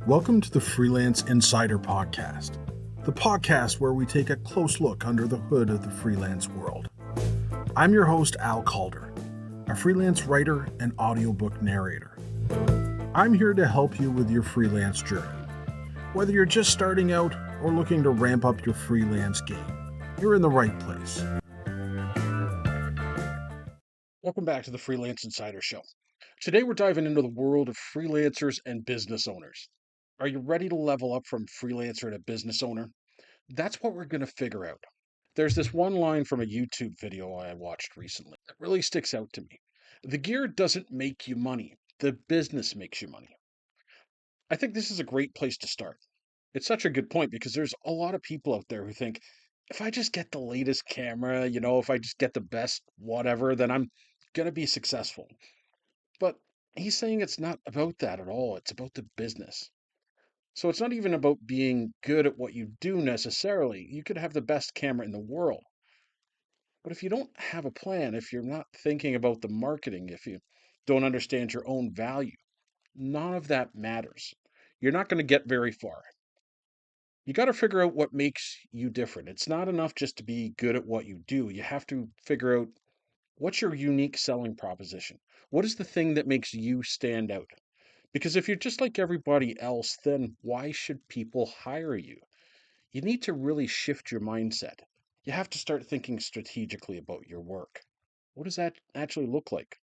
Welcome to the Freelance Insider Podcast, the podcast where we take a close look under the hood of the freelance world. I'm your host, Al Calder, a freelance writer and audiobook narrator. I'm here to help you with your freelance journey. Whether you're just starting out or looking to ramp up your freelance game, you're in the right place. Welcome back to the Freelance Insider Show. Today we're diving into the world of freelancers and business owners. Are you ready to level up from freelancer to business owner? That's what we're going to figure out. There's this one line from a YouTube video I watched recently that really sticks out to me. The gear doesn't make you money, the business makes you money. I think this is a great place to start. It's such a good point because there's a lot of people out there who think if I just get the latest camera, if I just get the best whatever, then I'm going to be successful. But he's saying it's not about that at all. It's about the business. So it's not even about being good at what you do necessarily. You could have the best camera in the world. But if you don't have a plan, if you're not thinking about the marketing, if you don't understand your own value, none of that matters. You're not going to get very far. You got to figure out what makes you different. It's not enough just to be good at what you do. You have to figure out what's your unique selling proposition. What is the thing that makes you stand out? Because if you're just like everybody else, then why should people hire you? You need to really shift your mindset. You have to start thinking strategically about your work. What does that actually look like?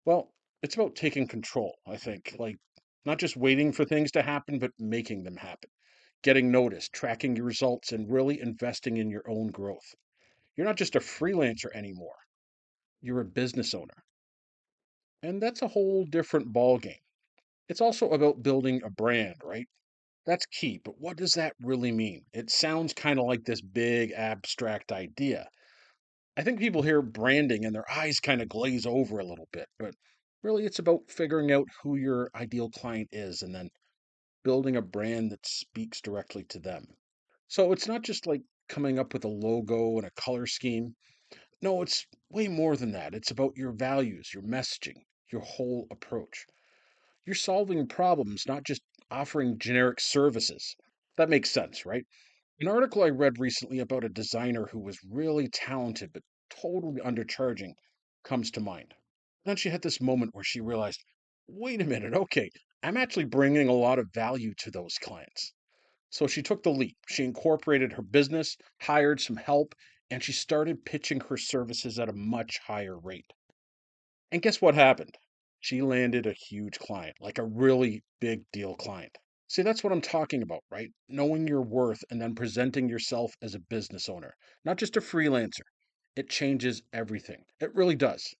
Well, it's about taking control, I think. Like, not just waiting for things to happen, but making them happen. Getting noticed, tracking your results, and really investing in your own growth. You're not just a freelancer anymore, you're a business owner. And that's a whole different ballgame. It's also about building a brand, right? That's key, but what does that really mean? It sounds kind of like this big abstract idea. I think people hear branding and their eyes kind of glaze over a little bit, but really it's about figuring out who your ideal client is and then building a brand that speaks directly to them. So it's not just like coming up with a logo and a color scheme. No, it's way more than that. It's about your values, your messaging, your whole approach. You're solving problems, not just offering generic services. That makes sense, right? An article I read recently about a designer who was really talented but totally undercharging comes to mind. Then she had this moment where she realized, wait a minute, okay, I'm actually bringing a lot of value to those clients. So she took the leap. She incorporated her business, hired some help, and she started pitching her services at a much higher rate. And guess what happened? She landed a huge client, like a really big deal client. See, that's what I'm talking about, right? Knowing your worth and then presenting yourself as a business owner, not just a freelancer. It changes everything. It really does.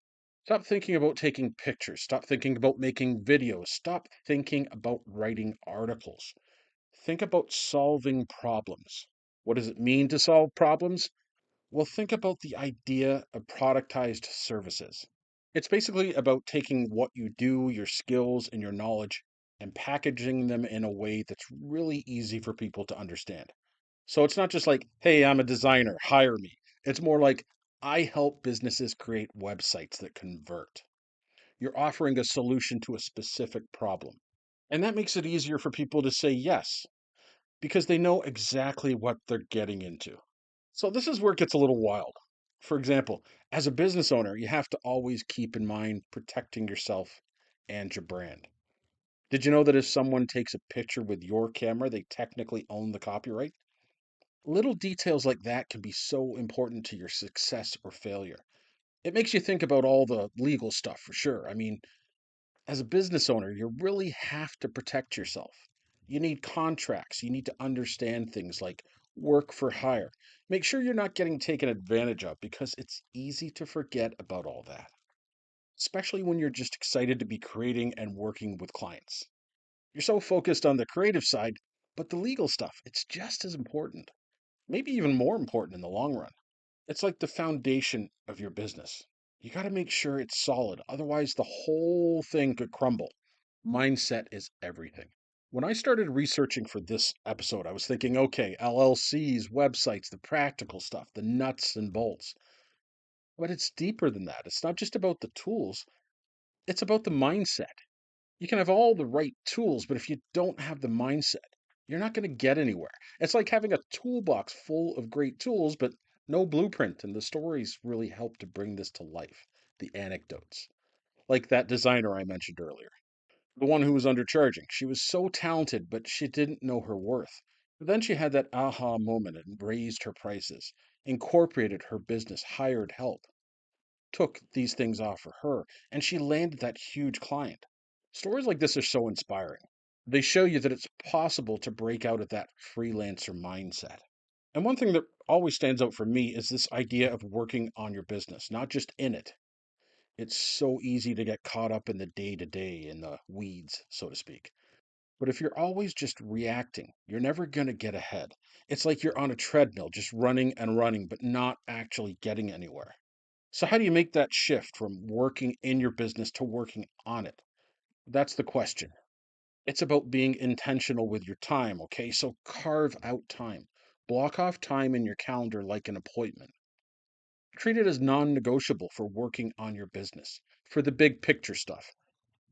Stop thinking about taking pictures. Stop thinking about making videos. Stop thinking about writing articles. Think about solving problems. What does it mean to solve problems? Well, think about the idea of productized services. It's basically about taking what you do, your skills, and your knowledge, and packaging them in a way that's really easy for people to understand. So it's not just like, hey, I'm a designer, hire me. It's more like, I help businesses create websites that convert. You're offering a solution to a specific problem. And that makes it easier for people to say yes, because they know exactly what they're getting into. So this is where it gets a little wild. For example, as a business owner, you have to always keep in mind protecting yourself and your brand. Did you know that if someone takes a picture with your camera, they technically own the copyright? Little details like that can be so important to your success or failure. It makes you think about all the legal stuff for sure. I mean, as a business owner, you really have to protect yourself. You need contracts. You need to understand things like work for hire. Make sure you're not getting taken advantage of because it's easy to forget about all that, especially when you're just excited to be creating and working with clients. You're so focused on the creative side, but the legal stuff, it's just as important, maybe even more important in the long run. It's like the foundation of your business. You got to make sure it's solid, otherwise, the whole thing could crumble. Mindset is everything. When I started researching for this episode, I was thinking, okay, LLCs, websites, the practical stuff, the nuts and bolts. But it's deeper than that. It's not just about the tools, it's about the mindset. You can have all the right tools, but if you don't have the mindset, you're not going to get anywhere. It's like having a toolbox full of great tools, but no blueprint. And the stories really help to bring this to life. The anecdotes, like that designer I mentioned earlier, the one who was undercharging. She was so talented, but she didn't know her worth. But then she had that aha moment and raised her prices, incorporated her business, hired help, took these things off for her, and she landed that huge client. Stories like this are so inspiring. They show you that it's possible to break out of that freelancer mindset. And one thing that always stands out for me is this idea of working on your business, not just in it. It's so easy to get caught up in the day to day, in the weeds, so to speak. But if you're always just reacting, you're never going to get ahead. It's like you're on a treadmill, just running and running, but not actually getting anywhere. So, how do you make that shift from working in your business to working on it? That's the question. It's about being intentional with your time, okay? So, carve out time. Block off time in your calendar like an appointment. Treat it as non negotiable for working on your business, for the big picture stuff,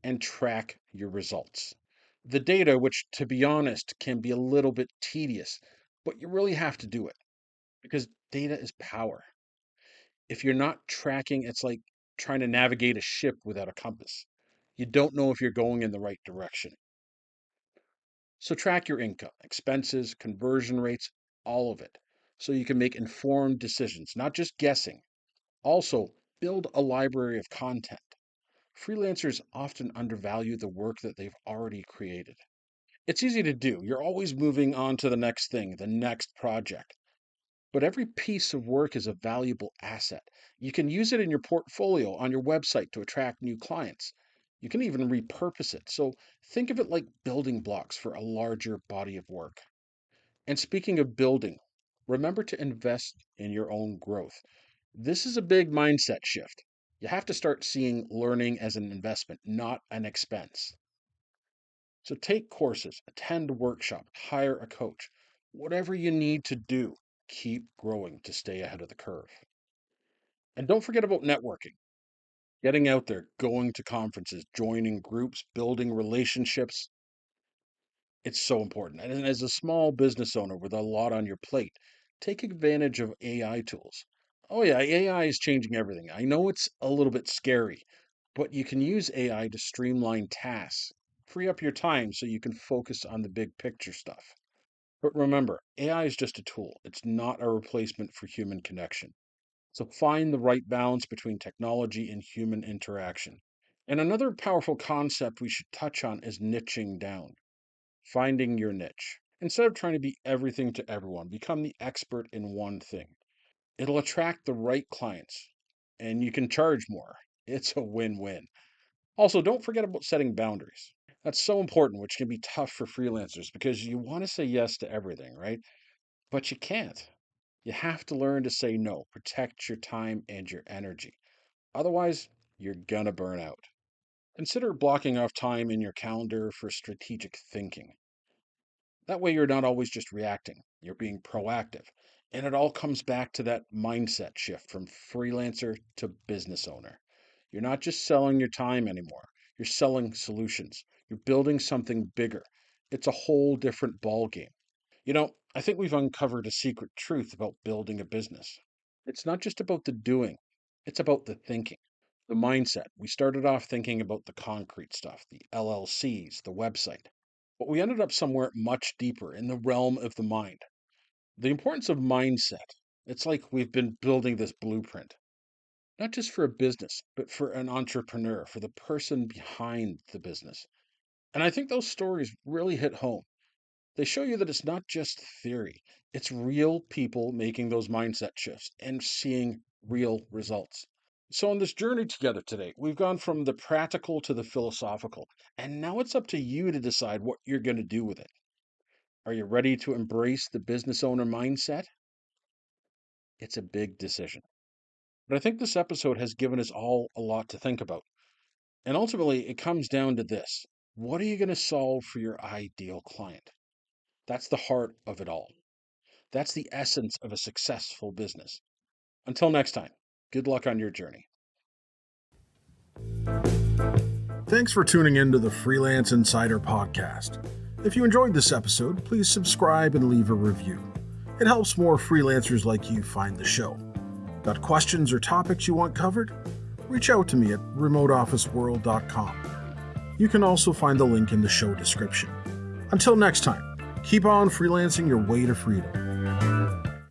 and track your results. The data, which to be honest can be a little bit tedious, but you really have to do it because data is power. If you're not tracking, it's like trying to navigate a ship without a compass. You don't know if you're going in the right direction. So track your income, expenses, conversion rates, all of it, so you can make informed decisions, not just guessing. Also, build a library of content. Freelancers often undervalue the work that they've already created. It's easy to do. You're always moving on to the next thing, the next project. But every piece of work is a valuable asset. You can use it in your portfolio on your website to attract new clients. You can even repurpose it. So think of it like building blocks for a larger body of work. And speaking of building, remember to invest in your own growth. This is a big mindset shift. You have to start seeing learning as an investment, not an expense. So take courses, attend workshops, hire a coach, whatever you need to do, keep growing to stay ahead of the curve. And don't forget about networking, getting out there, going to conferences, joining groups, building relationships. It's so important. And as a small business owner with a lot on your plate, take advantage of AI tools. Oh, yeah, AI is changing everything. I know it's a little bit scary, but you can use AI to streamline tasks, free up your time so you can focus on the big picture stuff. But remember, AI is just a tool, it's not a replacement for human connection. So find the right balance between technology and human interaction. And another powerful concept we should touch on is niching down, finding your niche. Instead of trying to be everything to everyone, become the expert in one thing. It'll attract the right clients and you can charge more. It's a win win. Also, don't forget about setting boundaries. That's so important, which can be tough for freelancers because you want to say yes to everything, right? But you can't. You have to learn to say no, protect your time and your energy. Otherwise, you're gonna burn out. Consider blocking off time in your calendar for strategic thinking. That way, you're not always just reacting, you're being proactive. And it all comes back to that mindset shift from freelancer to business owner. You're not just selling your time anymore, you're selling solutions. You're building something bigger. It's a whole different ballgame. I think we've uncovered a secret truth about building a business. It's not just about the doing, it's about the thinking, the mindset. We started off thinking about the concrete stuff, the LLCs, the website, but we ended up somewhere much deeper in the realm of the mind. The importance of mindset. It's like we've been building this blueprint, not just for a business, but for an entrepreneur, for the person behind the business. And I think those stories really hit home. They show you that it's not just theory, it's real people making those mindset shifts and seeing real results. So, on this journey together today, we've gone from the practical to the philosophical, and now it's up to you to decide what you're going to do with it. Are you ready to embrace the business owner mindset? It's a big decision. But I think this episode has given us all a lot to think about. And ultimately, it comes down to this: what are you going to solve for your ideal client? That's the heart of it all. That's the essence of a successful business. Until next time, good luck on your journey. Thanks for tuning in to the Freelance Insider Podcast. If you enjoyed this episode, please subscribe and leave a review. It helps more freelancers like you find the show. Got questions or topics you want covered? Reach out to me at remoteofficeworld.com. You can also find the link in the show description. Until next time, keep on freelancing your way to freedom.